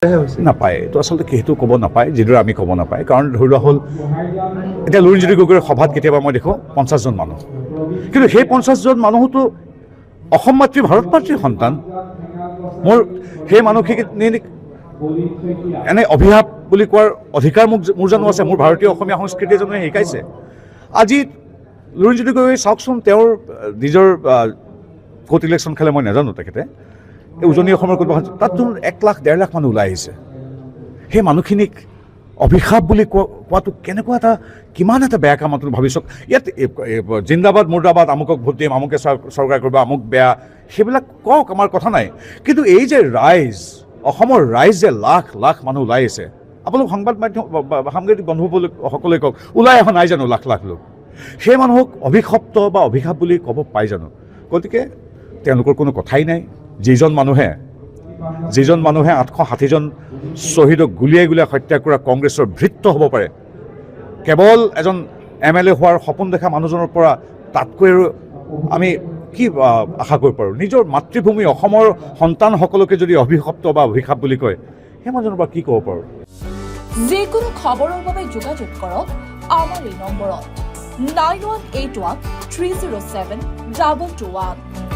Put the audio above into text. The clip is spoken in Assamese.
নাপায় এইটো আচলতে সেইটো ক'ব নাপায় যিদৰে আমি ক'ব নাপায় কাৰণ ধৰি লোৱা হ'ল এতিয়া লুৰিণজ্যোতি গগৈৰ সভাত কেতিয়াবা মই দেখোঁ 50জন মানুহ কিন্তু সেই 50জন মানুহতো অসম মাতৃ ভাৰত মাতৃৰ সন্তান মোৰ সেই মানুহখিনি এনে অভিশাপ বুলি কোৱাৰ অধিকাৰ মোৰ জানো আছে মোৰ ভাৰতীয় অসমীয়া সংস্কৃতি জানো শিকাইছে আজি লুৰিণজ্যোতি গগৈ চাওকচোন তেওঁৰ নিজৰ ক'ত ইলেকশ্যন খেলে মই নাজানো তেখেতে এই উজনি অসমৰ ক'ৰবাত তাততো 1 লাখ 1.5 লাখ মানুহ ওলাই আহিছে সেই মানুহখিনিক অভিশাপ বুলি কোৱাটো কেনেকুৱা এটা কিমান এটা বেয়া কাম আপুনি ভাবি চাওক ইয়াত জিন্দাবাদ মুৰ্দাবাদ আমুকক ভোট দিম আমুকে চৰকাৰ কৰিব আমুক বেয়া সেইবিলাক কওক আমাৰ কথা নাই কিন্তু এই যে ৰাইজ অসমৰ ৰাইজ যে লাখ লাখ মানুহ ওলাই আহিছে আপোনালোক সংবাদ মাধ্যম সাংবাদিক বন্ধুসকলে কওক ওলাই অহা নাই জানো লাখ লাখ লোক সেই মানুহক অভিশপ্ত বা অভিশাপ বুলি ক'ব পাই জানো গতিকে তেওঁলোকৰ কোনো কথাই নাই যিজন মানুহে 860জন শ্বহীদক গুলিয়াই হত্যা কৰা কংগ্ৰেছৰ ভৃত্য হ'ব পাৰে কেৱল এজন MLA হোৱাৰ সপোন দেখা মানুহজনৰ পৰা তাতকৈ আমি কি আশা কৰিব পাৰোঁ নিজৰ মাতৃভূমি অসমৰ সন্তানসকলকে যদি অভিশপ্ত বা অভিশাপ বুলি কয় সেই মানুহজনৰ পৰা কি ক'ব পাৰোঁ যিকোনো খবৰৰ বাবে যোগাযোগ কৰক আমাৰ এই নম্বৰত 9181 307 2221